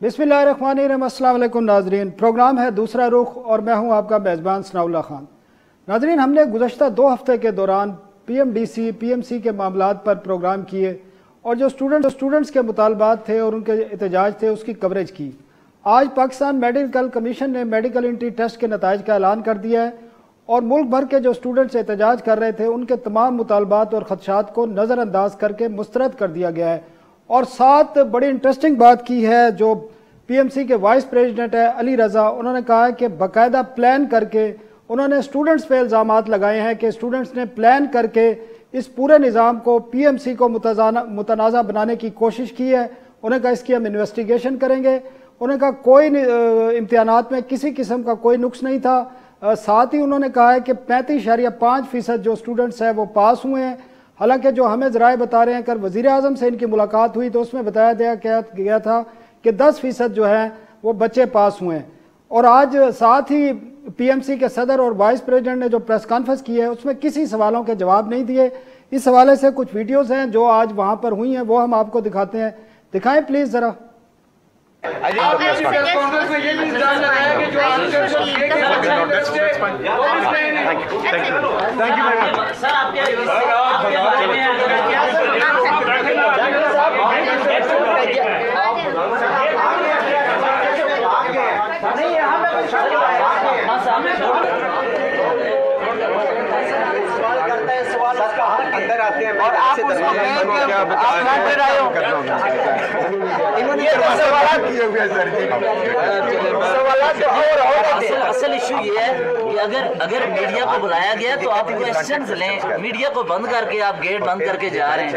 बिस्मिल्लाहिर्रहमानिर्रहीम। अस्सलाम वालेकुम नाजरीन, प्रोग्राम है दूसरा रुख और मैं हूं आपका मेज़बान सनाउल्लाह खान। नाजरीन, हमने गुज़श्ता 2 हफ्ते के दौरान PMDC PMC के मामलात पर प्रोग्राम किए और जो स्टूडेंट्स के मुतालबात थे और उनके एहतजाज थे उसकी कवरेज की। आज पाकिस्तान मेडिकल कमीशन ने मेडिकल एंट्री टेस्ट के नताइज का ऐलान कर दिया है और मुल्क भर के जो स्टूडेंट्स एहतजाज कर रहे थे उनके तमाम मुतालबात और खदशात को नज़रअंदाज करके मुस्तरद कर दिया गया है। और साथ बड़ी इंटरेस्टिंग बात की है जो PMC के वाइस प्रेसिडेंट है अली रज़ा, उन्होंने कहा है कि बाकायदा प्लान करके उन्होंने स्टूडेंट्स पे इल्ज़ामात लगाए हैं कि स्टूडेंट्स ने प्लान करके इस पूरे निज़ाम को PMC को मुतनाज़ा बनाने की कोशिश की है। उन्होंने कहा इसकी हम इन्वेस्टिगेशन करेंगे। उन्होंने कहा कोई इम्तिहानात में किसी किस्म का कोई नुक्स नहीं था। साथ ही उन्होंने कहा है कि 35.5% जो स्टूडेंट्स हैं वो पास हुए हैं। हालांकि जो हमें ज़राए बता रहे हैं कि वज़ीर आज़म से इनकी मुलाकात हुई तो उसमें बताया गया था कि 10% जो है वो बच्चे पास हुए हैं। और आज साथ ही PMC के सदर और वाइस प्रेसिडेंट ने जो प्रेस कॉन्फ्रेंस की है उसमें किसी सवालों के जवाब नहीं दिए। इस हवाले से कुछ वीडियोज़ हैं जो आज वहाँ पर हुई हैं, वो हम आपको दिखाते हैं। दिखाएं प्लीज़ ज़रा। अंदर आते हैं और आप क्या असल इशू ये है कि अगर मीडिया को बुलाया गया तो आप क्वेश्चंस लें, मीडिया को बंद करके आप गेट बंद करके जा रहे हैं।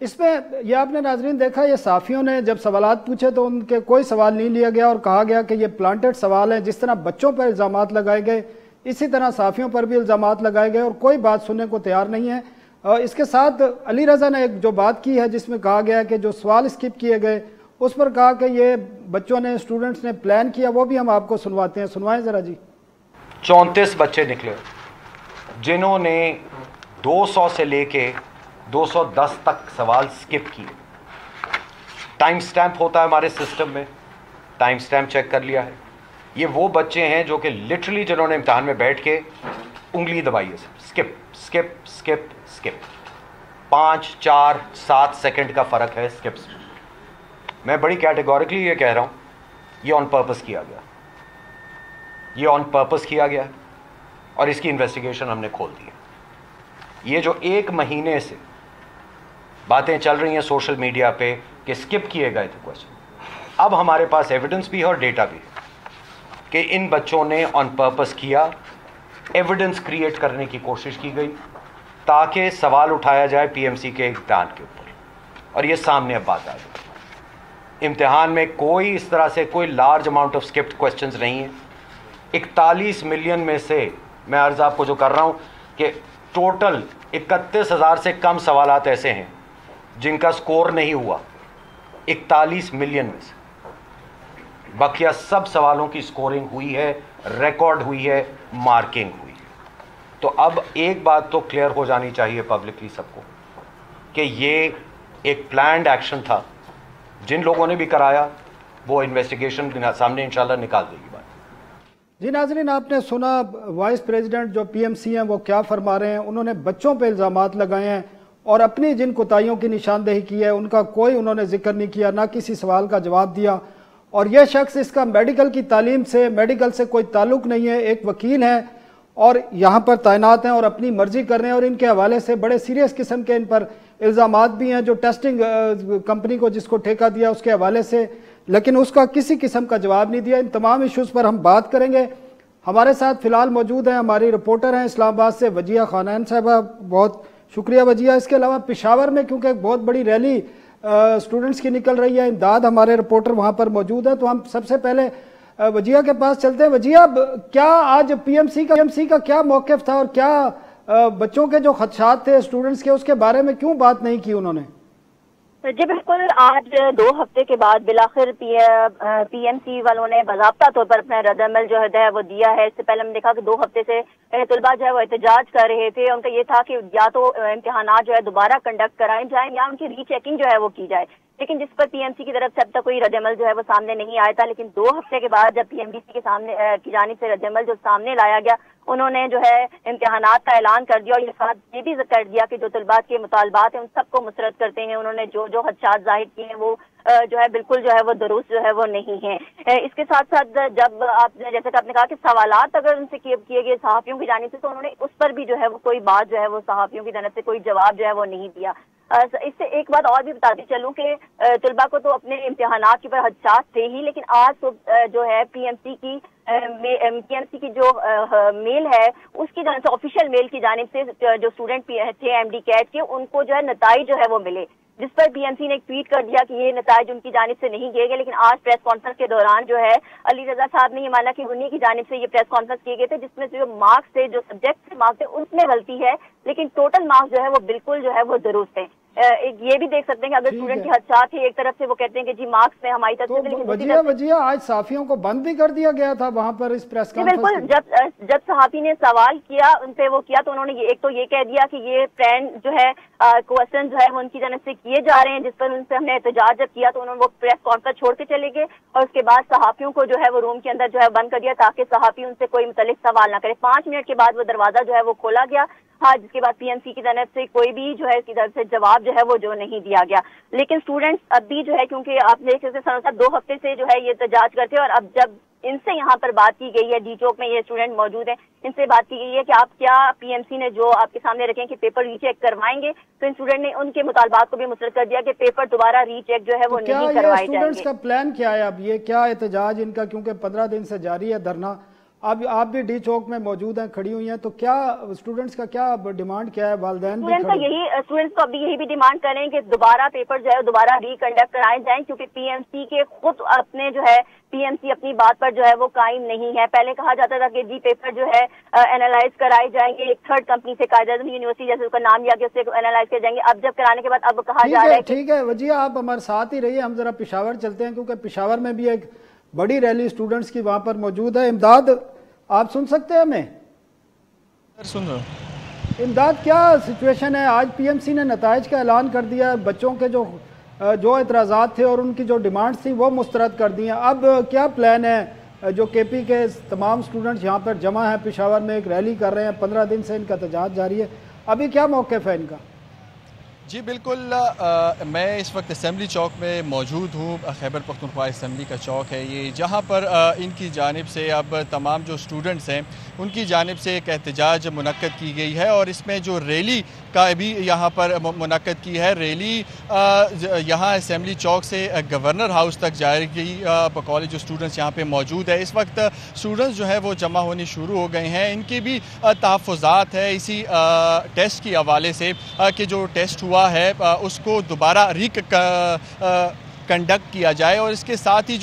इसमें यह आपने नाजरीन देखा, ये साफियों ने जब सवालात पूछे तो उनके कोई सवाल नहीं लिया गया और कहा गया कि ये प्लांटेड सवाल है। जिस तरह बच्चों पर इल्ज़ामात लगाए गए इसी तरह साफियों पर भी इल्ज़ामात लगाए गए और कोई बात सुनने को तैयार नहीं है। इसके साथ अली रज़ा ने एक जो बात की है जिसमें कहा गया कि जो सवाल स्किप किए गए उस पर कहा कि ये बच्चों ने स्टूडेंट्स ने प्लान किया, वो भी हम आपको सुनवाते हैं। सुनवाएं ज़रा जी। 34 बच्चे निकले जिन्होंने 200 से लेके 210 तक सवाल स्किप किए। टाइम स्टैम्प होता है हमारे सिस्टम में, टाइम स्टैम्प चेक कर लिया है। ये वो बच्चे हैं जो कि लिटरली जिन्होंने इम्तिहान में बैठ के उंगली दबाई है, skip skip skip skip. 5, 4, 7 second का फ़र्क है स्किप्स में। मैं बड़ी कैटेगोरिकली ये कह रहा हूँ, ये ऑन पर्पस किया गया, ये ऑन पर्पस किया गया और इसकी इन्वेस्टिगेशन हमने खोल दी है। ये जो 1 महीने से बातें चल रही हैं सोशल मीडिया पे कि स्किप किए गए थे क्वेश्चन, अब हमारे पास एविडेंस भी है और डेटा भी है कि इन बच्चों ने ऑन पर्पस किया। एविडेंस क्रिएट करने की कोशिश की गई ताकि सवाल उठाया जाए PMC के इम्तिहान के ऊपर और ये सामने अब बात आ गई। इम्तिहान में कोई इस तरह से कोई large amount of skipped questions नहीं है। 41 मिलियन में से मैं अर्ज़ आपको जो कर रहा हूँ कि टोटल 31,000 से कम सवालात ऐसे हैं जिनका स्कोर नहीं हुआ 41 मिलियन में से। बाकिया सब सवालों की स्कोरिंग हुई है, रिकॉर्ड हुई है, मार्किंग हुई है। तो अब एक बात तो क्लियर हो जानी चाहिए पब्लिकली सबको कि ये एक प्लान्ड एक्शन था। जिन लोगों ने भी कराया वो इन्वेस्टिगेशन सामने इंशाल्लाह निकाल देगी बात। जी नाजरीन, आपने सुना वाइस प्रेसिडेंट जो PMC हैं वो क्या फरमा रहे हैं। उन्होंने बच्चों पर इल्ज़ामात लगाए हैं और अपनी जिन कोताहियों की निशानदेही की है उनका कोई उन्होंने जिक्र नहीं किया, ना किसी सवाल का जवाब दिया। और यह शख्स इसका मेडिकल की तालीम से मेडिकल से कोई ताल्लुक़ नहीं है, एक वकील हैं और यहाँ पर तैनात हैं और अपनी मर्जी कर रहे हैं। और इनके हवाले से बड़े सीरियस किस्म के इन पर इल्ज़ामात भी हैं जो टेस्टिंग कंपनी को जिसको ठेका दिया उसके हवाले से, लेकिन उसका किसी किस्म का जवाब नहीं दिया। इन तमाम इशूज़ पर हम बात करेंगे। हमारे साथ फ़िलहाल मौजूद हैं हमारी रिपोर्टर हैं इस्लामाबाद से वजिया खानैन साहबा, बहुत शुक्रिया वजिया। इसके अलावा पेशावर में क्योंकि एक बहुत बड़ी रैली स्टूडेंट्स की निकल रही है, इमदाद हमारे रिपोर्टर वहाँ पर मौजूद है, तो हम सबसे पहले वजिया के पास चलते हैं। वजिया, क्या आज PMC का क्या मौक़िफ़ था और क्या बच्चों के जो खदशात थे स्टूडेंट्स के उसके बारे में क्यों बात नहीं की उन्होंने? जी बिल्कुल, आज 2 हफ्ते के बाद बिलाखिर PMC वालों ने बाज़ाब्ता तौर पर अपना रद्द-ए-अमल जो है वो दिया है। इससे पहले हमने देखा कि 2 हफ्ते से तलबा जो है वो एहतजाज कर रहे थे। उनका ये था कि या तो इम्तिहानात जो है दोबारा कंडक्ट कराए जाए या उनकी रीचेकिंग जो है वो की जाए। लेकिन जिस पर पीएमसी की तरफ से अब तक कोई रद्द-ए-अमल जो है वो सामने नहीं आया था। लेकिन 2 हफ्ते के बाद जब पीएमडीसी के सामने की जानिब से रद्द-ए-अमल जो सामने लाया गया, उन्होंने जो है इम्तिहानात का ऐलान कर दिया और ये भी कर दिया कि जो तलबात के मुतालबात हैं उन सबको मुस्तरद करते हैं। उन्होंने जो खदशात जाहिर किए हैं वो जो है बिल्कुल जो है वो दुरुस्त जो है वो नहीं है। इसके साथ साथ जब आप जैसे कि आपने कहा कि सवालात अगर उनसे किए गए सहाफियों की जानिब से, तो उन्होंने उस पर भी जो है वो कोई बात जो है वो सहाफियों की जानिब से कोई जवाब जो है वो नहीं दिया। इससे एक बात और भी बताती चलूं कि तलबा को तो अपने इम्तिहानात के ऊपर हदशात थे ही, लेकिन आज तो जो है पीएमसी की जो मेल है उसकी जानिब से, ऑफिशियल मेल की जानिब से जो स्टूडेंट थे एमडी कैट के, उनको जो है नताइज जो है वो मिले, जिस पर पीएमसी ने एक ट्वीट कर दिया कि ये नताइज उनकी जानिब से नहीं किए गए। लेकिन आज प्रेस कॉन्फ्रेंस के दौरान जो है अली रजा साहब ने ये माना कि उन्हीं की जानिब से ये प्रेस कॉन्फ्रेंस किए गए थे, जिसमें जो मार्क्स थे, जो सब्जेक्ट से मार्क्स थे, उसमें गलती है, लेकिन टोटल मार्क्स जो है वो बिल्कुल जो है वो दुरुस्त है। ये भी देख सकते हैं कि अगर स्टूडेंट की हदशात है, एक तरफ से वो कहते हैं कि जी मार्क्स में हमारी तरफ से, लेकिन वजिया आज सहाफियों को बंद भी कर दिया गया था वहां पर इस प्रेस कॉन्फ्रेंस। बिल्कुल, जब सहाफी ने सवाल किया उनसे वो किया तो उन्होंने एक तो ये कह दिया कि ये फ्रेंड जो है क्वेश्चन जो है वो उनकी जानिब से किए जा रहे हैं, जिस पर उनसे हमने एहतजाज जब किया तो उन्होंने वो प्रेस कॉन्फ्रेंस छोड़ के चले गए और उसके बाद सहाफियों को जो है वो रूम के अंदर जो है बंद कर दिया ताकि सहाफी उनसे कोई मुतल्लिक सवाल ना करे। 5 मिनट के बाद वो दरवाजा जो है वो खोला गया, हाँ, जिसके बाद पीएमसी की तरफ से कोई भी जो है इसकी तरफ से जवाब जो है वो जो नहीं दिया गया। लेकिन स्टूडेंट्स अब भी जो है, क्योंकि आप देख सकते हैं 2 हफ्ते से जो है ये एहतजाज करते हैं और अब जब इनसे यहाँ पर बात की गई है, डी चौक में ये स्टूडेंट मौजूद हैं, इनसे बात की गई है कि आप क्या पीएमसी ने जो आपके सामने रखें कि पेपर रीचेक करवाएंगे, तो इन स्टूडेंट ने उनके मुतालबात को भी मुस्तरद कर दिया कि पेपर दोबारा रीचेक जो है वो नहीं करवाए जाएंगे। स्टूडेंट्स का प्लान क्या है अब, ये क्या एहतजाज इनका, क्योंकि 15 दिन से जारी है धरना, अब आप भी डी चौक में मौजूद हैं, खड़ी हुई हैं, तो क्या स्टूडेंट्स का क्या डिमांड क्या है? वालिदैन स्टूडेंट्स को अभी यही भी डिमांड कर रहे हैं कि दोबारा पेपर जो है दोबारा रिकंडक्ट कराए जाएं, क्योंकि पीएमसी के खुद अपने जो है पीएमसी अपनी बात पर जो है वो कायम नहीं है। पहले कहा जाता था कि जी पेपर जो है एनालाइज कराए जाएंगे, एक थर्ड कंपनी से कायदा यूनिवर्सिटी जैसे उसका नाम लिया कि उससे एनालाइज कर जाएंगे। अब जब कराने के बाद अब कहा जा रहा है ठीक है वजिया, आप हमारे साथ ही रहिए, हम जरा पेशावर चलते हैं, क्योंकि पेशावर में भी एक बड़ी रैली स्टूडेंट्स की वहां पर मौजूद है। इमदाद, आप सुन सकते हैं हमें? सुन रहा हूं। इमदाद, क्या सिचुएशन है? आज पीएमसी ने नताइज का ऐलान कर दिया, बच्चों के जो एतराज़ात थे और उनकी जो डिमांड्स थी वो मुस्तरद कर दी हैं। अब क्या प्लान है? जो केपी के तमाम स्टूडेंट्स यहाँ पर जमा हैं, पेशावर में एक रैली कर रहे हैं, 15 दिन से इनका एहतजाज जारी है, अभी क्या मौक़िफ़ है इनका? जी बिल्कुल, मैं इस वक्त असम्बली चौक में मौजूद हूँ। खैबर पख्तूनख्वा असम्बली का चौक है ये, जहाँ पर इनकी जानिब से अब तमाम जो स्टूडेंट्स हैं उनकी जानिब से एक एहतजाज मुनक्कद की गई है और इसमें जो रैली का भी यहाँ पर मुनक्कद की है। रैली यहाँ असम्बली चौक से गवर्नर हाउस तक जाएगी। कॉलेज जो स्टूडेंट्स यहाँ पे मौजूद है इस वक्त, स्टूडेंट्स जो है वो जमा होनी शुरू हो गए हैं। इनकी भी तहफ़्फ़ुज़ात है इसी टेस्ट के हवाले से कि जो टेस्ट हुआ है उसको दोबारा कंडक्ट किया जाए और इसके साथ ही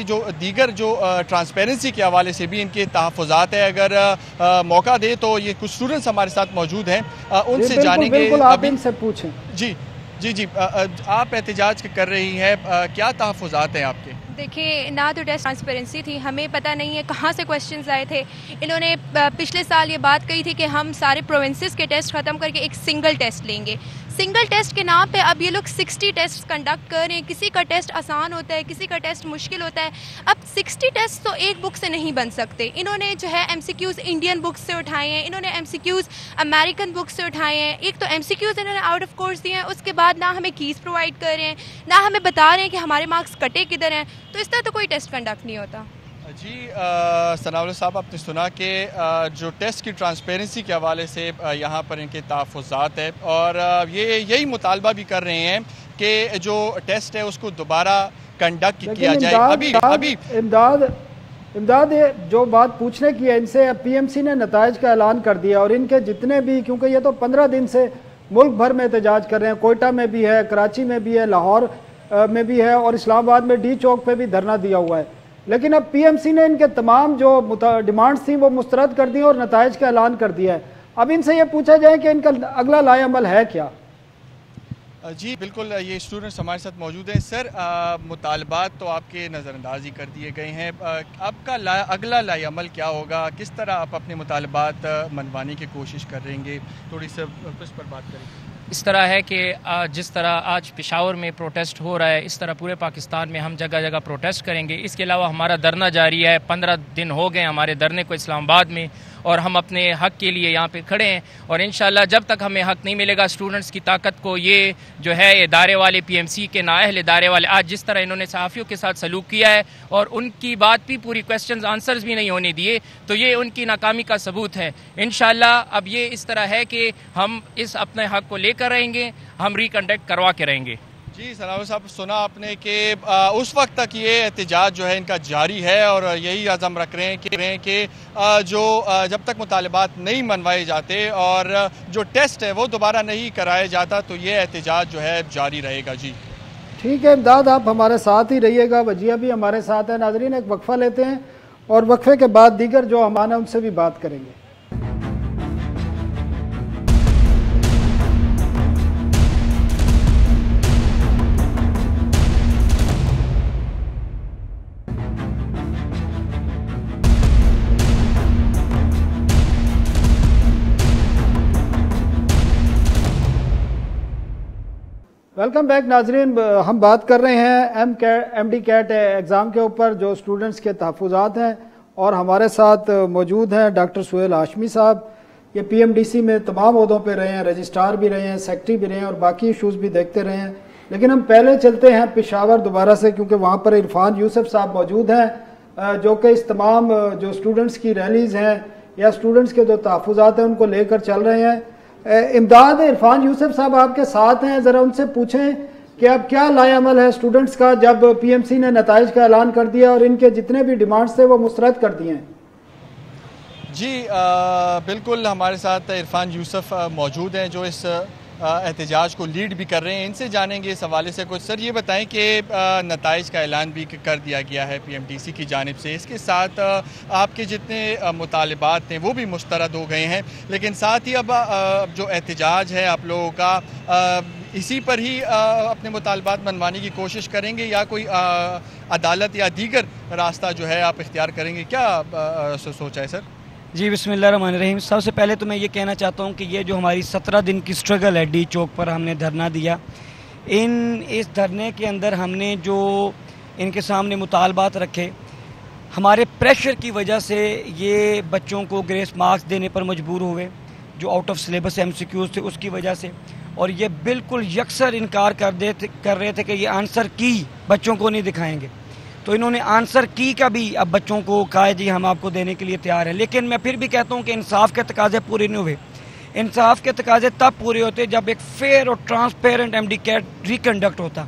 जो दीगर जो ट्रांसपेरेंसी के हवाले से भी इनके तहफ़्फ़ुज़ात है। अगर मौका दे तो ये कुछ स्टूडेंट्स हमारे साथ मौजूद हैं, उनसे जानेंगे। आप इनसे पूछें। जी, आप एहतजाज कर रही हैं, क्या तहफ़्फ़ुज़ात हैं आपके? देखिए, ना तो टेस्ट ट्रांसपेरेंसी थी, हमें पता नहीं है कहाँ से क्वेश्चंस आए थे। इन्होंने पिछले साल ये बात कही थी कि हम सारे प्रोविंसेस के टेस्ट ख़त्म करके एक सिंगल टेस्ट लेंगे। सिंगल टेस्ट के नाम पे अब ये लोग 60 टेस्ट कंडक्ट कर रहे हैं। किसी का टेस्ट आसान होता है, किसी का टेस्ट मुश्किल होता है। अब 60 टेस्ट तो एक बुक से नहीं बन सकते। इन्होंने जो है MCQs इंडियन बुक्स से उठाए हैं, इन्होंने MCQs अमेरिकन बुक्स से उठाए हैं। एक तो MCQs इन्होंने आउट ऑफ कोर्स दिए हैं, उसके बाद ना हमें कीज़ प्रोवाइड कर रहे हैं, ना हमें बता रहे हैं कि हमारे मार्क्स कटे किधर हैं। तो इस तरह तो कोई टेस्ट कंडक्ट नहीं होता। जी, सनाउल्लाह साहब, आपने सुना कि जो टेस्ट की ट्रांसपेरेंसी के हवाले से यहाँ पर इनके तहफ़्फ़ुज़ात है और ये यही मुतालबा भी कर रहे हैं कि जो टेस्ट है उसको दोबारा कंडक्ट किया जाए। अभी इमदाद, ये जो बात पूछने की है इनसे, पीएमसी ने नताइज का ऐलान कर दिया और इनके जितने भी, क्योंकि ये तो 15 दिन से मुल्क भर में एहतजाज कर रहे हैं, कोयटा में भी है, कराची में भी है, लाहौर में भी है और इस्लामाबाद में डी चौक पे भी धरना दिया हुआ है। लेकिन अब पीएमसी ने इनके तमाम जो डिमांड्स थी वो मुस्तरद कर दी और नताइज का ऐलान कर दिया है। अब इनसे ये पूछा जाए कि इनका अगला लाएअमल है क्या? जी बिल्कुल, ये स्टूडेंट्स हमारे साथ मौजूद हैं। सर, मुतालबात तो आपके नज़रअंदाज ही कर दिए गए हैं, आपका अगला लाएअमल क्या होगा? किस तरह आप अपने मुतालबात मनवाने की कोशिश करेंगे? थोड़ी सी इस पर बात करें। इस तरह है कि जिस तरह आज पेशावर में प्रोटेस्ट हो रहा है, इस तरह पूरे पाकिस्तान में हम जगह जगह प्रोटेस्ट करेंगे। इसके अलावा हमारा धरना जारी है, 15 दिन हो गए हमारे धरने को इस्लामाबाद में, और हम अपने हक़ के लिए यहाँ पे खड़े हैं। और इंशाल्लाह जब तक हमें हक़ नहीं मिलेगा, स्टूडेंट्स की ताकत को ये जो है इदारे वाले, PMC के नाअहल इदारे वाले आज जिस तरह इन्होंने सहाफ़ियों के साथ सलूक किया है और उनकी बात भी पूरी क्वेश्चंस आंसर्स भी नहीं होने दिए, तो ये उनकी नाकामी का सबूत है। इंशाल्लाह अब ये इस तरह है कि हम इस अपने हक़ को लेकर रहेंगे, हम रिकंडक्ट करवा के रहेंगे। जी सलाम साहब, सुना आपने कि उस वक्त तक ये एहतजाज जो है इनका जारी है और यही आज़म रख रहे हैं कि जो जब तक मुतालबात नहीं मनवाए जाते और जो टेस्ट है वो दोबारा नहीं कराया जाता तो ये एहतजाज जो है जारी रहेगा। जी ठीक है इमदाद, आप हमारे साथ ही रहिएगा, वजिया भी हमारे साथ है। नाज़रीन एक वक्फा लेते हैं और वक्फे के बाद दीगर जो हमारा उनसे भी बात करेंगे। वेलकम बैक नाजरीन, हम बात कर रहे हैं MD कैट एग्ज़ाम के ऊपर जो स्टूडेंट्स के तहफ़्फ़ुज़ात हैं, और हमारे साथ मौजूद हैं डॉक्टर सुहेल हाशमी साहब। ये PMDC में तमाम ओहदों पे रहे हैं, रजिस्ट्रार भी रहे हैं, सेक्रेटरी भी रहे हैं और बाकी इशूज़ भी देखते रहे हैं। लेकिन हम पहले चलते हैं पेशावर दोबारा से, क्योंकि वहाँ पर इरफान यूसुफ साहब मौजूद हैं जो कि इस तमाम जो स्टूडेंट्स की रैलीज़ हैं या स्टूडेंट्स के जो तहफ़्फ़ुज़ात हैं उनको लेकर चल रहे हैं। इमदाद, इरफान यूसुफ साहब आपके साथ हैं, ज़रा उनसे पूछें कि अब क्या लाएअमल है स्टूडेंट्स का जब PMC ने नताइज का ऐलान कर दिया और इनके जितने भी डिमांड्स थे वो मुस्तरद कर दिए हैं। जी बिल्कुल, हमारे साथ इरफान यूसुफ मौजूद हैं जो इस एहतजाज को लीड भी कर रहे हैं। इनसे जानेंगे इस हवाले से कुछ। सर ये बताएं कि नताइज का ऐलान भी कर दिया गया है PMDC की जानिब से, इसके साथ आपके जितने मुतालबात थे वो भी मुस्तरद हो गए हैं, लेकिन साथ ही अब जो एहतजाज है आप लोगों का इसी पर ही अपने मुतालबात मनवाने की कोशिश करेंगे या कोई अदालत या दीगर रास्ता जो है आप इख्तियार करेंगे, क्या सोचा है सर? जी बिस्मिल्लाहिर्रहमानिर्रहीम। सबसे पहले तो मैं ये कहना चाहता हूँ कि ये जो हमारी 17 दिन की स्ट्रगल है, D चौक पर हमने धरना दिया, इस धरने के अंदर हमने जो इनके सामने मुतालबात रखे, हमारे प्रेशर की वजह से ये बच्चों को ग्रेस मार्क्स देने पर मजबूर हुए जो आउट ऑफ सिलेबस MCQs थे उसकी वजह से, और ये बिल्कुल यकसर इनकार कर रहे थे कि ये आंसर की बच्चों को नहीं दिखाएंगे। तो इन्होंने आंसर की का भी अब बच्चों को कहा जी हम आपको देने के लिए तैयार हैं। लेकिन मैं फिर भी कहता हूँ कि इंसाफ के तकाजे पूरे नहीं हुए। इंसाफ के तकाजे तब पूरे होते जब एक फेयर और ट्रांसपेरेंट MD कैट रिकंडक्ट होता,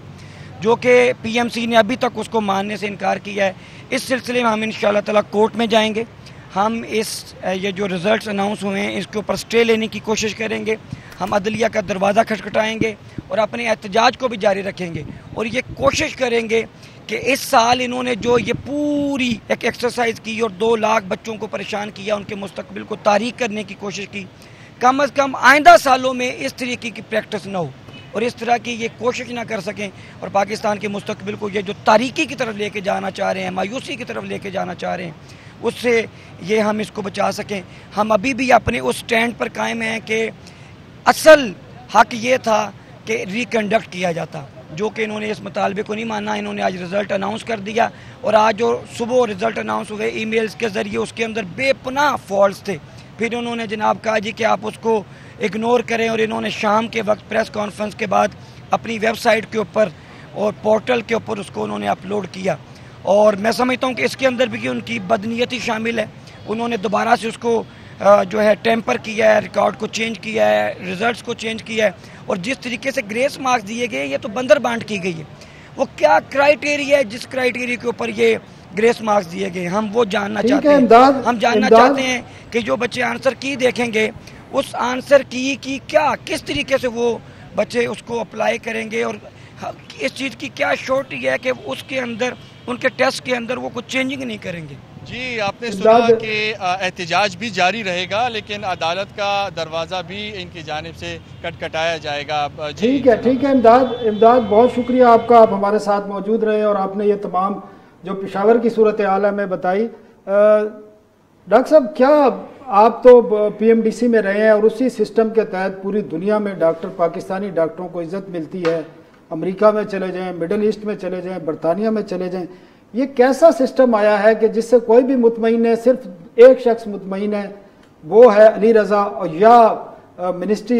जो कि PMC ने अभी तक उसको मानने से इनकार किया है। इस सिलसिले में हम इंशाअल्लाह ताला कोर्ट में जाएंगे, हम ये जो रिज़ल्ट अनाउंस हुए हैं इसके ऊपर स्टे लेने की कोशिश करेंगे, हम अदलिया का दरवाज़ा खटखटाएंगे और अपने एहतजाज को भी जारी रखेंगे और ये कोशिश करेंगे कि इस साल इन्होंने जो ये पूरी एक एक्सरसाइज की और 2 लाख बच्चों को परेशान किया, उनके मुस्तकबिल को तारीख करने की कोशिश की, कम अज़ कम आइंदा सालों में इस तरीके की प्रैक्टिस ना हो और इस तरह की ये कोशिश ना कर सकें और पाकिस्तान के मुस्तकबिल को ये जो तारीकी की तरफ लेके जाना चाह रहे हैं, मायूसी की तरफ लेके जाना चाह रहे हैं, उससे ये हम इसको बचा सकें। हम अभी भी अपने उस स्टैंड पर कायम हैं कि असल हक ये था कि रिकंडक्ट किया जाता, जो कि इन्होंने इस मुतालबे को नहीं माना। इन्होंने आज रिज़ल्ट अनाउंस कर दिया और आज जो सुबह रिज़ल्ट अनाउंस हुए ईमेल्स के ज़रिए, उसके अंदर बेपनाह फॉल्ट्स थे। फिर उन्होंने जनाब कहा जी कि आप उसको इग्नोर करें और इन्होंने शाम के वक्त प्रेस कॉन्फ्रेंस के बाद अपनी वेबसाइट के ऊपर और पोर्टल के ऊपर उसको उन्होंने अपलोड किया और मैं समझता हूँ कि इसके अंदर भी उनकी बदनीयती शामिल है। उन्होंने दोबारा से उसको जो है टेम्पर किया है, रिकॉर्ड को चेंज किया है, रिजल्ट्स को चेंज किया है और जिस तरीके से ग्रेस मार्क्स दिए गए ये तो बंदर बांट की गई है। वो क्या क्राइटेरिया है जिस क्राइटेरिया के ऊपर ये ग्रेस मार्क्स दिए गए, हम वो जानना चाहते हैं। हम जानना चाहते हैं कि जो बच्चे आंसर की देखेंगे उस आंसर की क्या किस तरीके से वो बच्चे उसको अप्लाई करेंगे और इस चीज़ की क्या श्योरिटी है कि उसके अंदर उनके टेस्ट के अंदर वो कुछ चेंजिंग नहीं करेंगे। जी आपने सुना कि एहतजाज भी जारी रहेगा लेकिन अदालत का दरवाज़ा भी इनकी जानिब से खटखटाया जाएगा। ठीक है इमदाद बहुत शुक्रिया आपका, आप हमारे साथ मौजूद रहे और आपने ये तमाम जो पेशावर की सूरत हाल है में बताई। डॉक्टर साहब क्या आप तो पीएमडीसी में रहे हैं और उसी सिस्टम के तहत पूरी दुनिया में पाकिस्तानी डॉक्टरों को इज्जत मिलती है। अमेरिका में चले जाएं, मिडिल ईस्ट में चले जाएं, बरतानिया में चले जाएं, ये कैसा सिस्टम आया है कि जिससे कोई भी मुतमईन है, सिर्फ एक शख्स मुतमईन है, वो है अली रज़ा, और या मिनिस्ट्री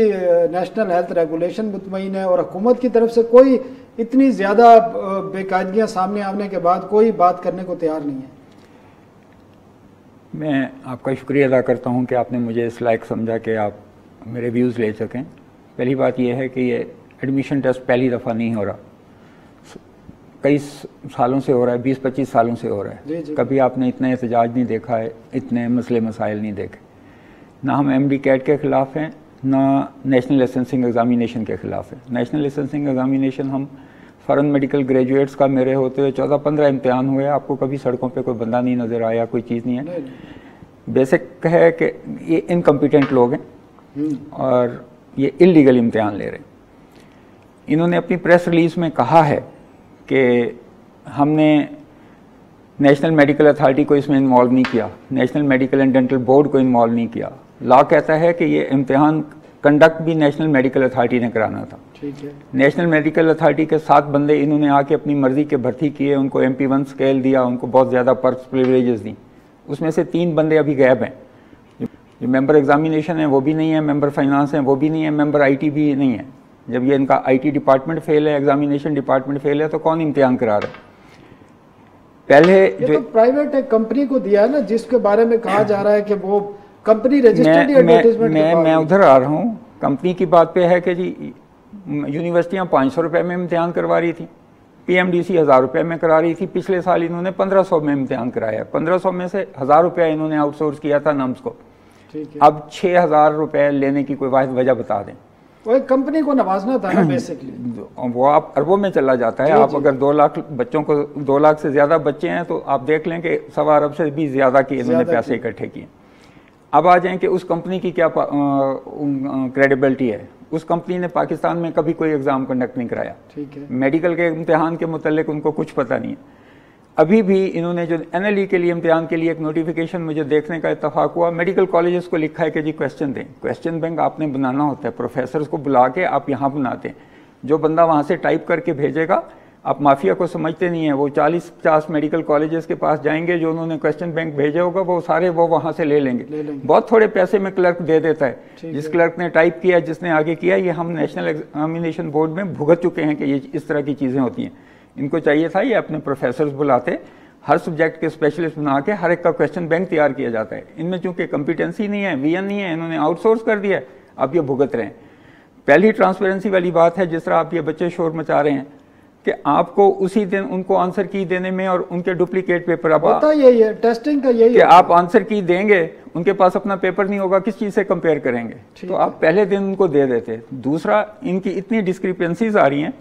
नेशनल हेल्थ रेगुलेशन मुतमईन है, और हुकूमत की तरफ से कोई इतनी ज़्यादा बेकायदगियाँ सामने आने के बाद कोई बात करने को तैयार नहीं है। मैं आपका शुक्रिया अदा करता हूं कि आपने मुझे इस लायक समझा कि आप मेरे व्यूज़ ले सकें। पहली बात यह है कि ये एडमिशन टेस्ट पहली दफ़ा नहीं हो रहा, कई सालों से हो रहा है, 20-25 सालों से हो रहा है। कभी आपने इतना एहतजाज नहीं देखा है, इतने मसले मसाइल नहीं देखे। ना हम MD कैट के ख़िलाफ़ हैं, ना नेशनल लाइसेंसिंग एग्ज़ामिनेशन के ख़िलाफ़ है। नेशनल लाइसेंसिंग एग्ज़ामिनेशन हम फ़ॉरेन मेडिकल ग्रेजुएट्स का मेरे होते हुए 14-15 इम्तिहान हुए, आपको कभी सड़कों पे कोई बंदा नहीं नज़र आया, कोई चीज़ नहीं है। बेसिक है कि ये इनकम्पिटेंट लोग हैं और ये इलीगल इम्तिहान ले रहे हैं। इन्होंने अपनी प्रेस रिलीज़ में कहा है कि हमने नेशनल मेडिकल अथॉरिटी को इसमें इन्वॉल्व नहीं किया, national medical and dental board को इन्वॉल्व नहीं किया। लॉ कहता है कि ये इम्तिहान कंडक्ट भी नेशनल मेडिकल अथॉरिटी ने कराना था। ठीक है। नेशनल मेडिकल अथॉरिटी के 7 बंदे इन्होंने आके अपनी मर्जी के भर्ती किए, उनको MP1 स्केल दिया, उनको बहुत ज़्यादा पर्क्स प्रिविलेजेस दी। उसमें से 3 बंदे अभी गायब हैं। जो मेंबर एग्जामिनेशन है वो भी नहीं है, मेंबर फाइनेंस है वो भी नहीं है, मेंबर IT भी नहीं है। जब ये इनका IT डिपार्टमेंट फेल है, एग्जामिनेशन डिपार्टमेंट फेल है, तो कौन इम्तिहान करा रहा है? पहले ये जो तो प्राइवेट एक कंपनी को दिया है ना, जिसके बारे में कहा जा रहा है कि वो कंपनी रजिस्टर्ड एडवर्टाइजमेंट। मैं उधर आ रहा हूँ। कंपनी की बात पे है कि जी यूनिवर्सिटियाँ 500 रुपये में इम्तिहान करवा रही थी, PMDC 1000 रुपये में करा रही थी। पिछले साल इन्होंने 1500 में इम्तिहान कराया। 1500 में से 1000 रुपया इन्होंने आउटसोर्स किया था नम्स को। अब 6000 रुपये लेने की कोई वाहिद वजह बता दें। वो एक कंपनी को नवाजना था ना बेसिकली। वो आप अरबों में चला जाता है। आप अगर 2 लाख बच्चों को, 2 लाख से ज़्यादा बच्चे हैं तो आप देख लें कि 1.25 अरब से भी ज़्यादा की इन्होंने पैसे इकट्ठे किए। अब आ जाएं कि उस कंपनी की क्या क्रेडिबिलिटी है। उस कंपनी ने पाकिस्तान में कभी कोई एग्ज़ाम कंडक्ट नहीं कराया। ठीक है। मेडिकल के इम्तिहान के मुतल्लिक उनको कुछ पता नहीं है। अभी भी इन्होंने जो NLE के लिए इम्तिहान के लिए एक नोटिफिकेशन मुझे देखने का इत्तफाक हुआ, मेडिकल कॉलेजेस को लिखा है कि जी क्वेश्चन दें। क्वेश्चन बैंक आपने बनाना होता है, प्रोफेसर्स को बुला के आप यहाँ बनाते हैं। जो बंदा वहाँ से टाइप करके भेजेगा, आप माफिया को समझते नहीं है। वो 40-50 मेडिकल कॉलेजेस के पास जाएंगे, जो उन्होंने क्वेश्चन बैंक भेजा होगा वो सारे वो वहाँ से ले लेंगे। बहुत थोड़े पैसे में क्लर्क दे देता है। जिस क्लर्क ने टाइप किया, जिसने आगे किया, ये हम नेशनल एग्जामिनेशन बोर्ड में भुगत चुके हैं कि ये इस तरह की चीज़ें होती हैं। इनको चाहिए था ये अपने प्रोफेसर्स बुलाते, हर सब्जेक्ट के स्पेशलिस्ट बना के हर एक का क्वेश्चन बैंक तैयार किया जाता है। इनमें चूंकि कॉम्पिटेंसी नहीं है, VN नहीं है, इन्होंने आउटसोर्स कर दिया है। अब ये भुगत रहे हैं। पहली ट्रांसपेरेंसी वाली बात है, जिस तरह आप ये बच्चे शोर मचा रहे हैं कि आपको उसी दिन उनको आंसर की देने में और उनके डुप्लीकेट पेपर होता यही है, टेस्टिंग का यही कि आप आंसर की देंगे, उनके पास अपना पेपर नहीं होगा, किस चीज़ से कंपेयर करेंगे। तो आप पहले दिन उनको दे देते। दूसरा, इनकी इतनी डिस्क्रिपेंसीज आ रही हैं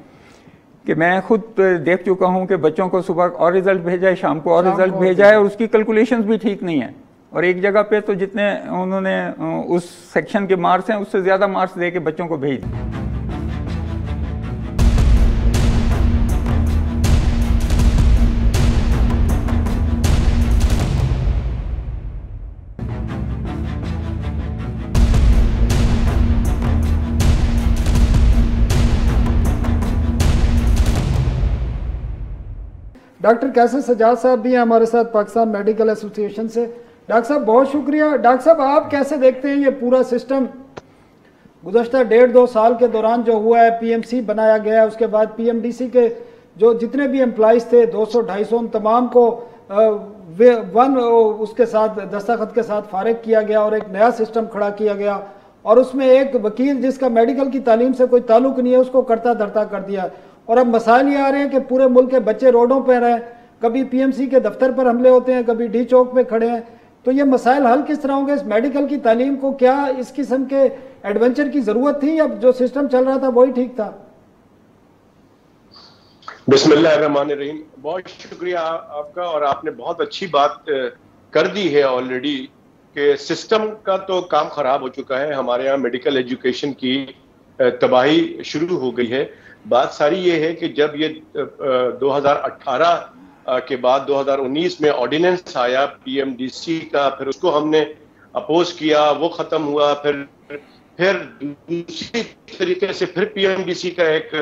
कि मैं खुद देख चुका हूं कि बच्चों को सुबह और रिजल्ट भेजा है, शाम को और रिजल्ट भेजा है, और उसकी कैलकुलेशंस भी ठीक नहीं है। और एक जगह पे तो जितने उन्होंने उस सेक्शन के मार्क्स हैं उससे ज़्यादा मार्क्स दे के बच्चों को भेज दिए। डॉक्टर कैसर सजाद साहब भी हैं हमारे साथ पाकिस्तान मेडिकल एसोसिएशन से। डॉक्टर साहब बहुत शुक्रिया। डॉक्टर साहब आप कैसे देखते हैं ये पूरा सिस्टम? गुज़श्ता 1.5-2 साल के दौरान जो हुआ है, PMC बनाया गया है, उसके बाद PMDC के जो जितने भी एम्प्लॉइज़ थे 200-250 उन तमाम को उसके साथ दस्तखत के साथ फारिग किया गया और एक नया सिस्टम खड़ा किया गया, और उसमें एक वकील जिसका मेडिकल की तालीम से कोई ताल्लुक नहीं है उसको करता धरता कर दिया। और अब मसाइल ये आ रहे हैं कि पूरे मुल्क के बच्चे रोडों पर हैं, कभी PMC के दफ्तर पर हमले होते हैं, कभी D चौक पे खड़े हैं। तो ये मसाइल हल किस तरह होंगे? इस मेडिकल की तालीम को क्या इस किस्म के एडवेंचर की जरूरत थी, या जो सिस्टम चल रहा था वही ठीक था? बिस्मिल्लाहिर्रहमानिर्रहीम। बहुत शुक्रिया आपका, और आपने बहुत अच्छी बात कर दी है ऑलरेडी कि सिस्टम का तो काम खराब हो चुका है। हमारे यहाँ मेडिकल एजुकेशन की तबाही शुरू हो गई है। बात सारी ये है कि जब ये 2018 के बाद 2019 में ऑर्डिनेंस आया PMDC का, फिर उसको हमने अपोज किया, वो खत्म हुआ, फिर दूसरी तरीके से फिर पीएमडीसी का एक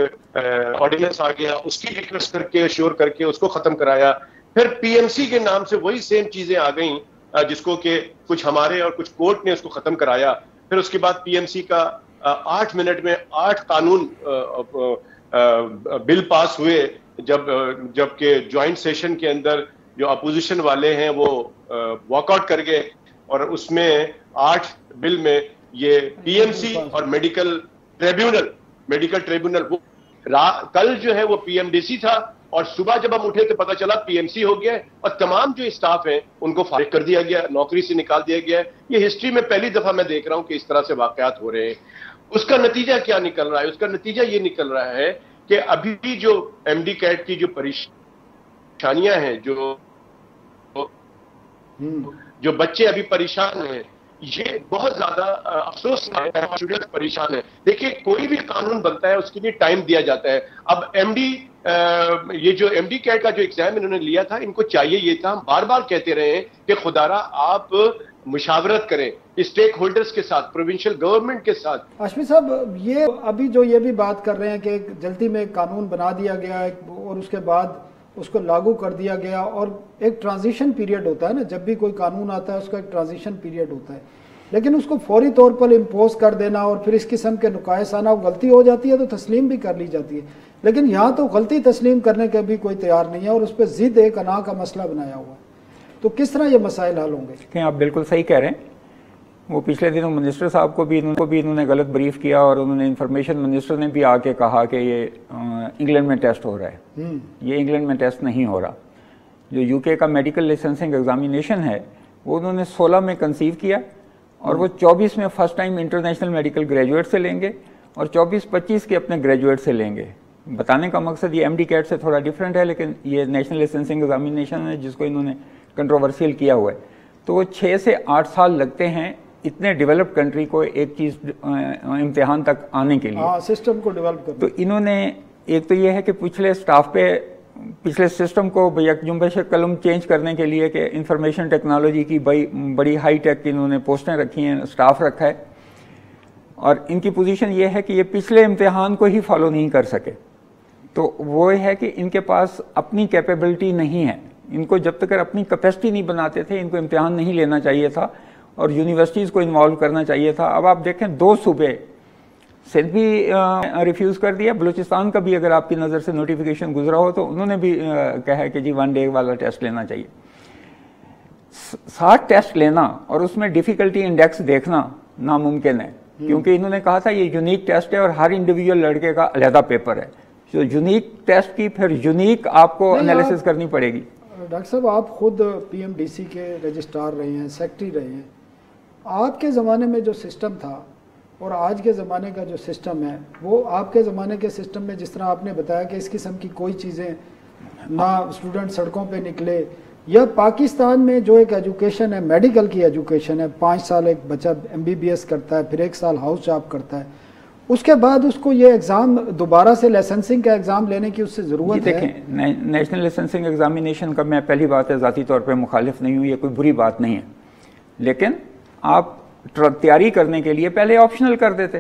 ऑर्डिनेंस आ गया, उसकी रिक्वेस्ट करके श्योर करके उसको खत्म कराया, फिर पीएमसी के नाम से वही सेम चीजें आ गई जिसको कि कुछ हमारे और कुछ कोर्ट ने उसको खत्म कराया। फिर उसके बाद पीएमसी का 8 मिनट में 8 कानून बिल पास हुए, जबकि ज्वाइंट सेशन के अंदर जो अपोजिशन वाले हैं वो वॉकआउट कर गए, और उसमें 8 बिल में ये पीएमसी और मेडिकल ट्रिब्यूनल कल जो है वो पीएमडीसी था, और सुबह जब हम उठे तो पता चला पीएमसी हो गया, और तमाम जो स्टाफ हैं उनको फारिग कर दिया गया, नौकरी से निकाल दिया गया। ये हिस्ट्री में पहली दफा मैं देख रहा हूं कि इस तरह से वाकयात हो रहे हैं। उसका नतीजा क्या निकल रहा है? उसका नतीजा ये निकल रहा है कि अभी जो एमडी कैट की जो परेशानियां हैं, जो बच्चे अभी परेशान हैं, ये बहुत ज्यादा अफसोस है, स्टूडेंट परेशान है। देखिए, कोई भी कानून बनता है उसके लिए टाइम दिया जाता है। अब ये जो एमडी कैट का जो एग्जाम इन्होंने लिया था, इनको चाहिए ये था, हम बार बार कहते रहे हैं कि खुदारा आप मुशावरत करें स्टेक होल्डर्स के साथ, प्रोविंशियल गवर्नमेंट के साथ। हाशमी साहब, ये अभी जो ये भी बात कर रहे हैं कि जल्दी में कानून बना दिया गया है और उसके बाद उसको लागू कर दिया गया, और एक ट्रांजिशन पीरियड होता है ना, जब भी कोई कानून आता है उसका एक ट्रांजिशन पीरियड होता है, लेकिन उसको फौरी तौर पर इम्पोज कर देना और फिर इस किस्म के नुकायस आना, गलती हो जाती है तो तस्लीम भी कर ली जाती है, लेकिन यहाँ तो गलती तस्लीम करने के भी कोई तैयार नहीं है और उस पर जिद एक अना का मसला बनाया हुआ है। तो किस तरह ये मसाइल हल होंगे? आप बिल्कुल सही कह रहे हैं। वो पिछले दिनों मिनिस्टर साहब को भी इन्होंने गलत ब्रीफ किया, और उन्होंने इंफॉर्मेशन मिनिस्टर ने भी आके कहा कि ये इंग्लैंड में टेस्ट हो रहा है। ये इंग्लैंड में टेस्ट नहीं हो रहा। जो यूके का मेडिकल लाइसेंसिंग एग्जामिनेशन है वो उन्होंने 16 में कंसीव किया, और वो 24 में first time international medical graduate से लेंगे और 24-25 के अपने ग्रेजुएट से लेंगे। बताने का मकसद ये एमडी कैट से थोड़ा डिफरेंट है, लेकिन ये नेशनल लाइसेंसिंग एग्जामिनेशन है जिसको इन्होंने कंट्रोवर्शियल किया हुआ है। तो वो 6 से 8 साल लगते हैं इतने डेवलप्ड कंट्री को एक चीज इम्तिहान तक आने के लिए, सिस्टम को डेवलप करना। तो इन्होंने एक तो ये है कि पिछले स्टाफ पे, पिछले सिस्टम को यकजुम्बश कलम चेंज करने के लिए कि इंफॉर्मेशन टेक्नोलॉजी की बड़ी हाई टेक इन्होंने पोस्टें रखी हैं, स्टाफ रखा है, और इनकी पोजीशन ये है कि ये पिछले इम्तिहान को ही फॉलो नहीं कर सके। तो वो है कि इनके पास अपनी कैपेबिलिटी नहीं है। इनको जब तक अपनी कैपेसिटी नहीं बनाते थे, इनको इम्तिहान नहीं लेना चाहिए था और यूनिवर्सिटीज़ को इन्वॉल्व करना चाहिए था। अब आप देखें, 2 सूबे सिंध भी रिफ्यूज़ कर दिया, बलूचिस्तान का भी अगर आपकी नज़र से नोटिफिकेशन गुजरा हो तो उन्होंने भी कहा है कि जी 1 डे वाला टेस्ट लेना चाहिए। 7 टेस्ट लेना और उसमें डिफ़िकल्टी इंडेक्स देखना नामुमकिन है, क्योंकि इन्होंने कहा था ये यूनिक टेस्ट है और हर इंडिविजुअल लड़के का अलहदा पेपर है। तो यूनिक टेस्ट की फिर यूनिक आपको एनालिसिस करनी पड़ेगी। डॉक्टर साहब, आप खुद पीएमडीसी के रजिस्ट्रार रहे हैं, सेक्रेटरी रहे हैं, आपके ज़माने में जो सिस्टम था और आज के ज़माने का जो सिस्टम है, वो आपके ज़माने के सिस्टम में जिस तरह आपने बताया कि इस किस्म की कोई चीज़ें ना स्टूडेंट सड़कों पे निकले, या पाकिस्तान में जो एक एजुकेशन है, मेडिकल की एजुकेशन है, 5 साल एक बच्चा MBBS करता है, फिर 1 साल हाउस जॉब करता है, उसके बाद उसको ये एग्ज़ाम दोबारा से लाइसेंसिंग का एग्ज़ाम लेने की उससे ज़रूरत है। देखें, नेशनल लाइसेंसिंग एग्जामिनेशन का मैं पहली बात है ज़ाती तौर पे मुखालिफ नहीं हूँ, ये कोई बुरी बात नहीं है, लेकिन आप तैयारी करने के लिए पहले ऑप्शनल कर देते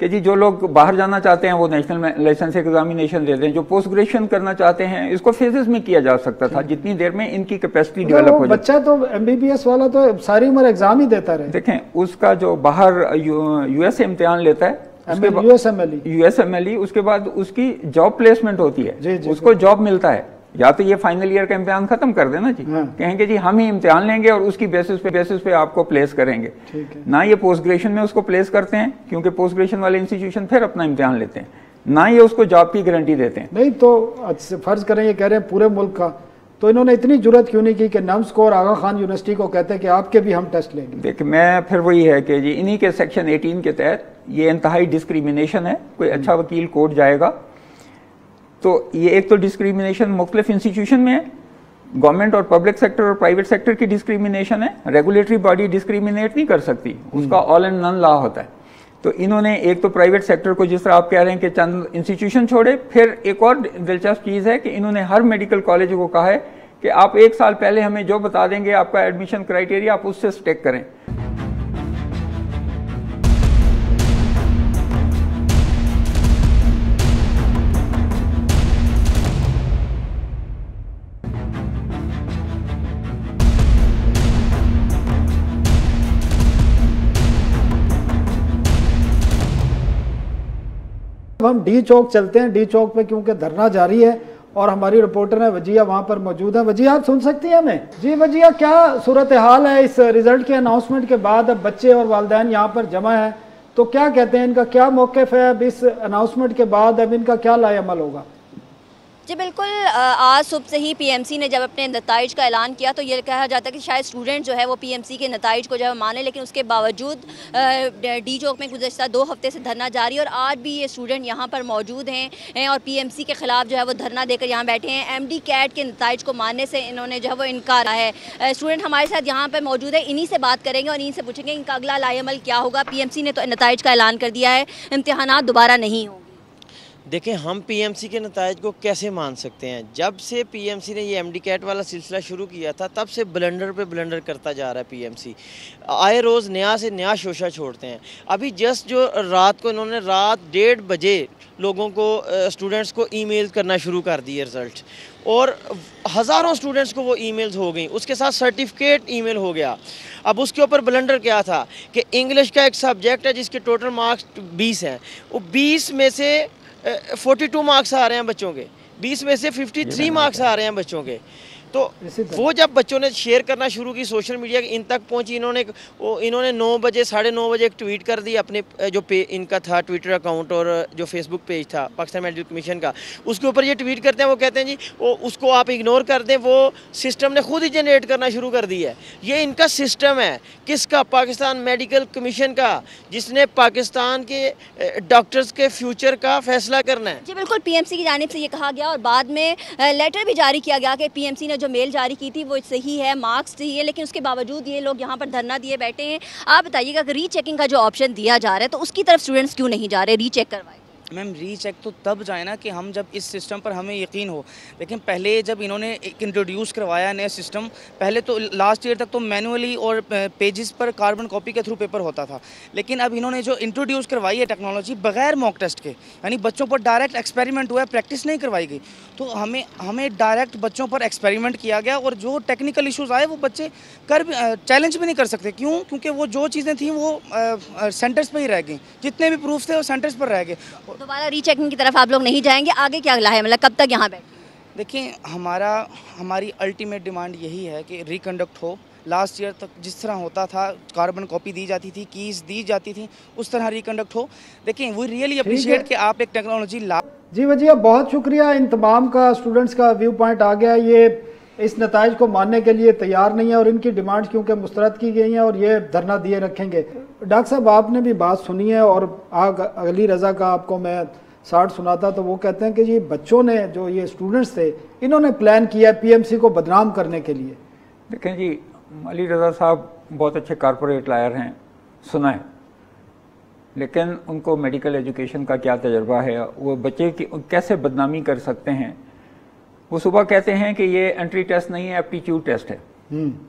कि जी जो लोग बाहर जाना चाहते हैं वो नेशनल लाइसेंस एग्जामिनेशन दे दें, जो पोस्ट ग्रेजुएशन करना चाहते हैं इसको फेजेस में किया जा सकता था, जितनी देर में इनकी कैपेसिटी डेवलप हो जाए। बच्चा तो MBBS वाला तो सारी उम्र एग्जाम ही देता रहे। देखें, उसका जो बाहर यूएस इम्तिहान लेता है, USMLE, उसके बाद उसकी जॉब प्लेसमेंट होती है, उसको जॉब मिलता है। या तो ये फाइनल ईयर का इम्तिहान खत्म कर देना जी, कहेंगे जी हम ही इम्तिहान लेंगे और उसकी बेसिस पे आपको प्लेस करेंगे, ना ये पोस्ट ग्रेजुएशन में उसको प्लेस करते हैं, क्योंकि पोस्ट ग्रेजुएशन वाले इंस्टीट्यूशन फिर अपना इम्तिहान लेते हैं, ना ये उसको जॉब की गारंटी देते हैं। नहीं तो फर्ज करें ये कह रहे हैं पूरे मुल्क का, तो इन्होंने इतनी जुर्रत क्यों नहीं की कि नम्स को और आगा खान यूनिवर्सिटी को कहते हैं कि आपके भी हम टेस्ट लेंगे। देखिए, मैं फिर वही है कि जी इन्हीं के सेक्शन 18 के तहत ये इंतहाई डिस्क्रिमिनेशन है। कोई अच्छा वकील कोर्ट जाएगा तो ये एक तो डिस्क्रिमिनेशन मुख्तलिफ इंस्टीट्यूशन में है, गवर्नमेंट और पब्लिक सेक्टर और प्राइवेट सेक्टर की डिस्क्रिमिनेशन है, रेगुलेटरी बॉडी डिस्क्रिमिनेट नहीं कर सकती, उसका ऑल एंड नन लॉ होता है। तो इन्होंने एक तो प्राइवेट सेक्टर को, जिस तरह आप कह रहे हैं कि चंद इंस्टीट्यूशन छोड़े, फिर एक और दिलचस्प चीज़ है कि इन्होंने हर मेडिकल कॉलेज को कहा है कि आप 1 साल पहले हमें जो बता देंगे आपका एडमिशन क्राइटेरिया, आप उससे स्टिक करें। हम डी चौक चलते हैं। डी चौक पे क्योंकि धरना जारी है और हमारी रिपोर्टर है वजिया वहाँ पर मौजूद है। वजिया, आप सुन सकती हैं हमें? जी वजिया, क्या सूरत हाल है इस रिजल्ट के अनाउंसमेंट के बाद? अब बच्चे और वालिदैन यहाँ पर जमा है, तो क्या कहते हैं, इनका क्या मौक़िफ़ है अब इस अनाउंसमेंट के बाद? अब इनका क्या लाएअमल होगा? जी बिल्कुल, आज सुबह से ही पीएमसी ने जब अपने नताइज का ऐलान किया तो ये कहा जाता है कि शायद स्टूडेंट जो है वो पीएमसी के नताइज को जो है माने, लेकिन उसके बावजूद डी चौक में गुज़श्ता 2 हफ्ते से धरना जारी और आज भी ये स्टूडेंट यहाँ पर मौजूद हैं और पीएमसी के ख़िलाफ़ जो है वो धरना देकर यहाँ बैठे हैं। एमडी कैट के नताइज को मानने से इन्होंने जो है वो इनकार है। स्टूडेंट हमारे साथ यहाँ पर मौजूद है, इन्हीं से बात करेंगे और इन्हीं से पूछेंगे इनका अगला लाएअमल क्या होगा। पीएमसी ने तो नताइज का ऐलान कर दिया है, इम्तिहानात दोबारा नहीं होंगे। देखें, हम पीएमसी के नताइज को कैसे मान सकते हैं? जब से पीएमसी ने ये एमडी कैट वाला सिलसिला शुरू किया था तब से ब्लंडर पे ब्लंडर करता जा रहा है पीएमसी। आए रोज़ नया से नया शोशा छोड़ते हैं। अभी जस्ट जो रात को इन्होंने रात 1:30 बजे लोगों को स्टूडेंट्स को ईमेल करना शुरू कर दिए रिज़ल्ट, और हज़ारों स्टूडेंट्स को वो ईमेल्स हो गई, उसके साथ सर्टिफिकेट ईमेल हो गया। अब उसके ऊपर ब्लंडर क्या था कि इंग्लिश का एक सब्जेक्ट है जिसके टोटल मार्क्स 20 हैं, वो 20 में से 42 मार्क्स आ रहे हैं बच्चों के, 20 में से 53 मार्क्स आ रहे हैं बच्चों के। तो वो जब बच्चों ने शेयर करना शुरू की सोशल मीडिया इन तक पहुंची, इन्होंने 9 बजे 9:30 बजे एक ट्वीट कर दी अपने जो इनका था ट्विटर अकाउंट और जो फेसबुक पेज था पाकिस्तान मेडिकल कमीशन का, उसके ऊपर ये ट्वीट करते हैं। वो कहते हैं जी वो उसको आप इग्नोर कर दें, वो सिस्टम ने खुद ही जनरेट करना शुरू कर दिया है। ये इनका सिस्टम है, किसका? पाकिस्तान मेडिकल कमीशन का, जिसने पाकिस्तान के डॉक्टर्स के फ्यूचर का फैसला करना है। जी बिल्कुल, पीएमसी की जानिब से ये कहा गया और बाद में लेटर भी जारी किया गया कि पीएमसी ने जो मेल जारी की थी वो सही है, मार्क्स सही है, लेकिन उसके बावजूद ये लोग यहाँ पर धरना दिए बैठे हैं। आप बताइएगा कि रीचेकिंग का जो ऑप्शन दिया जा रहा है तो उसकी तरफ स्टूडेंट्स क्यों नहीं जा रहे? रीचेक करवाए। मैम, रीचेक तो तब जाए ना कि हम जब इस सिस्टम पर हमें यकीन हो, लेकिन पहले जब इन्होंने इंट्रोड्यूस करवाया नया सिस्टम, पहले तो लास्ट ईयर तक तो मैनुअली और पेजेस पर कार्बन कॉपी के थ्रू पेपर होता था, लेकिन अब इन्होंने जो इंट्रोड्यूस करवाई है टेक्नोलॉजी बगैर मॉक टेस्ट के, यानी बच्चों पर डायरेक्ट एक्सपेरिमेंट हुआ है, प्रैक्टिस नहीं करवाई गई। तो हमें डायरेक्ट बच्चों पर एक्सपेरिमेंट किया गया और जो टेक्निकल इशूज़ आए वो बच्चे चैलेंज भी नहीं कर सकते। क्यों? क्योंकि वो जो चीज़ें थी वो सेंटर्स पर ही रह गई, जितने भी प्रूफ थे वो सेंटर्स पर रह गए। दोबारा रीचेकिंग की तरफ आप लोग नहीं जाएंगे? आगे क्या अगला है, मतलब कब तक यहाँ बैठे? देखिए, हमारी अल्टीमेट डिमांड यही है कि रिकंडक्ट हो। लास्ट ईयर तक जिस तरह होता था, कार्बन कॉपी दी जाती थी, कीज़ दी जाती थी, उस तरह रिकंडक्ट हो। देखिए, वी रियली अप्रिशिएट कि आप एक टेक्नोलॉजी ला। जी वजिया, बहुत शुक्रिया। इन तमाम का स्टूडेंट्स का व्यू पॉइंट आ गया। ये इस नताइज को मानने के लिए तैयार नहीं है और इनकी डिमांड्स क्योंकि मुस्तरद की गई हैं और ये धरना दिए रखेंगे। डॉक्टर साहब, आपने भी बात सुनी है और अली रज़ा का आपको मैं शार्ट सुनाता तो वो कहते हैं कि जी बच्चों ने, जो ये स्टूडेंट्स थे, इन्होंने प्लान किया पीएमसी को बदनाम करने के लिए। देखें जी, अली रज़ा साहब बहुत अच्छे कारपोरेट लायर हैं, सुना है, लेकिन उनको मेडिकल एजुकेशन का क्या तजर्बा है, वो बच्चे की कैसे बदनामी कर सकते हैं। वो सुबह कहते हैं कि ये एंट्री टेस्ट नहीं है, एप्टीट्यूड टेस्ट है।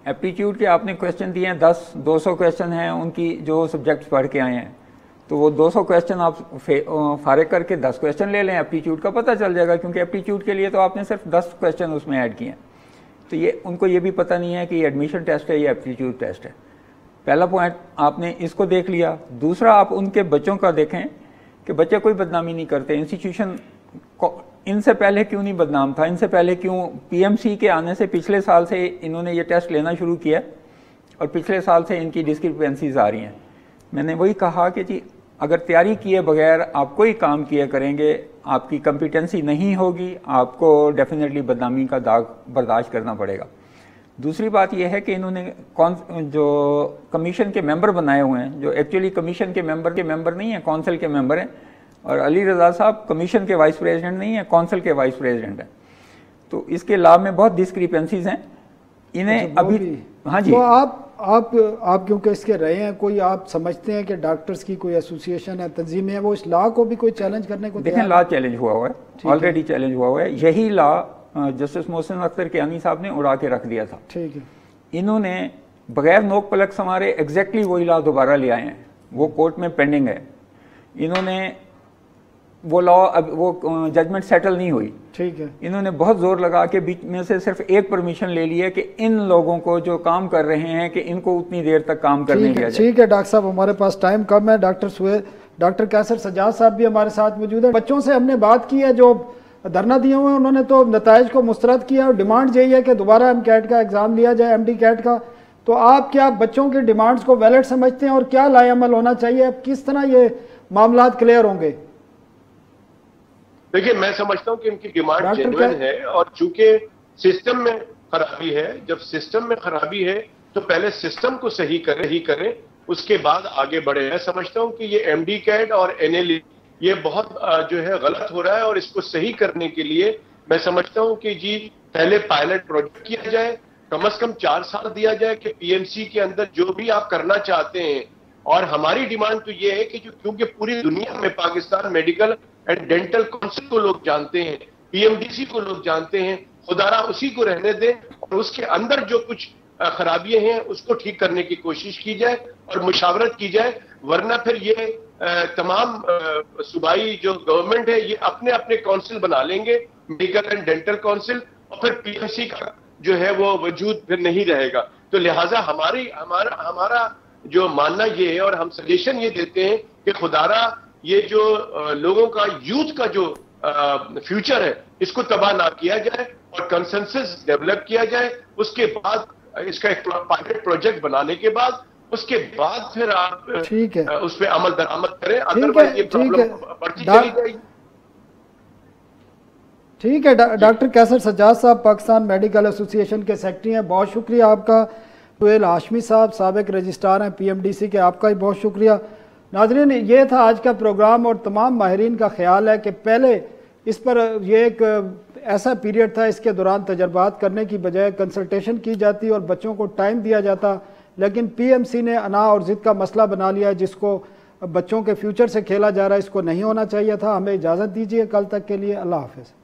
एप्टीट्यूड के आपने क्वेश्चन दिए हैं 200 क्वेश्चन हैं उनकी जो सब्जेक्ट्स पढ़ के आए हैं, तो वो 200 क्वेश्चन आप फारिग करके 10 क्वेश्चन ले लें, एप्टीट्यूड का पता चल जाएगा, क्योंकि एप्टीट्यूड के लिए तो आपने सिर्फ 10 क्वेश्चन उसमें ऐड किए हैं। तो ये उनको ये भी पता नहीं है कि ये एडमिशन टेस्ट है या एप्टीट्यूड टेस्ट है। पहला पॉइंट आपने इसको देख लिया। दूसरा, आप उनके बच्चों का देखें कि बच्चे कोई बदनामी नहीं करते। इंस्टीट्यूशन इनसे पहले क्यों नहीं बदनाम था? इनसे पहले क्यों? पीएमसी के आने से पिछले साल से इन्होंने ये टेस्ट लेना शुरू किया और पिछले साल से इनकी डिस्क्रिपेंसीज आ रही हैं। मैंने वही कहा कि जी अगर तैयारी किए बगैर आप कोई काम किए करेंगे, आपकी कॉम्पिटेंसी नहीं होगी, आपको डेफिनेटली बदनामी का दाग बर्दाश्त करना पड़ेगा। दूसरी बात यह है कि इन्होंने जो कमीशन के मेंबर बनाए हुए हैं, जो एक्चुअली कमीशन के मेंबर नहीं हैं, कौंसिल के मेंबर हैं, और अली रज़ा साहब कमीशन के वाइस प्रेसिडेंट नहीं है, कौंसिल के वाइस प्रेसिडेंट हैं। तो इसके लाभ में बहुत डिस्क्रिपेंसीज हैं इन्हें अभी। हाँ जी, तो आप क्योंकि इसके रहे हैं, कोई आप समझते हैं कि डॉक्टर्स की कोई एसोसिएशन है, तंजीम है, वो इस लॉ को भी कोई चैलेंज करने को? देखें, लॉ चैलेंज हुआ है, ऑलरेडी चैलेंज हुआ है। यही लॉ जस्टिस मोहसिन अख्तर कियानी साहब ने उड़ा के रख दिया था। ठीक है, इन्होंने बगैर नोक पलक संवारे एग्जैक्टली वही लॉ दोबारा ले आए हैं, वो कोर्ट में पेंडिंग है। इन्होंने वो लॉ, अब वो जजमेंट सेटल नहीं हुई। ठीक है, इन्होंने बहुत जोर लगा के बीच में से सिर्फ एक परमिशन ले ली है कि इन लोगों को जो काम कर रहे हैं कि इनको उतनी देर तक काम करने दिया जाए। ठीक है डॉक्टर साहब, हमारे पास टाइम कम है। डॉक्टर डॉक्टर कैसर सज्जाद साहब भी हमारे साथ मौजूद है। बच्चों से हमने बात की है जो धरना दिए हुए हैं, उन्होंने तो नताइज को मुस्तरद किया और डिमांड यही है कि दोबारा MCAT का एग्ज़ाम लिया जाए, MD CAT का। तो आप क्या बच्चों की डिमांड्स को वैलिड समझते हैं और क्या लाएअमल होना चाहिए? अब किस तरह ये मामला क्लियर होंगे? देखिए, मैं समझता हूं कि इनकी डिमांड जेन्युइन है और चूंकि सिस्टम में खराबी है, जब सिस्टम में खराबी है तो पहले सिस्टम को सही करें, उसके बाद आगे बढ़े। मैं समझता हूं कि ये MD CAT और NLE ये बहुत जो है गलत हो रहा है और इसको सही करने के लिए मैं समझता हूं कि जी पहले पायलट प्रोजेक्ट किया जाए, कम से कम 4 साल दिया जाए कि PMC के अंदर जो भी आप करना चाहते हैं। और हमारी डिमांड तो ये है कि क्योंकि पूरी दुनिया में Pakistan medical and dental council को लोग जानते हैं, PMDC को लोग जानते हैं, खुदारा उसी को रहने दें और उसके अंदर जो कुछ खराबियां हैं उसको ठीक करने की कोशिश की जाए और मुशावरत की जाए। वरना फिर ये तमाम सूबाई जो गवर्नमेंट है ये अपने अपने काउंसिल बना लेंगे, मेडिकल एंड डेंटल काउंसिल, और फिर PMC का जो है वो वजूद फिर नहीं रहेगा। तो लिहाजा हमारा जो मानना ये है और हम सजेशन ये देते हैं कि खुदारा ये जो लोगों का यूथ का जो फ्यूचर है इसको तबाह ना किया जाए और कंसेंसस डेवलप किया जाए। उसके बाद इसका एक पायलट प्रोजेक्ट बनाने के बाद उसके बाद फिर आप ठीक है उस पर अमल दरामद करें, अदरवाइज ये प्रॉब्लम बढ़ती चली जाएगी। ठीक है। डॉक्टर कैसर सज्जाद साहब पाकिस्तान मेडिकल एसोसिएशन के सेक्रेटरी हैं, बहुत शुक्रिया आपका। सुहेल हाशमी साहब साबिक रजिस्ट्रार हैं PMDC के, आपका भी बहुत शुक्रिया। नाज़रीन, ये था आज का प्रोग्राम और तमाम माहिरीन का ख्याल है कि पहले इस पर ये एक ऐसा पीरियड था, इसके दौरान तजर्बात करने की बजाय कंसल्टेशन की जाती और बच्चों को टाइम दिया जाता, लेकिन PMC ने अना और ज़िद का मसला बना लिया जिसको बच्चों के फ्यूचर से खेला जा रहा है। इसको नहीं होना चाहिए था। हमें इजाज़त दीजिए, कल तक के लिए अल्लाह हाफ़िज़।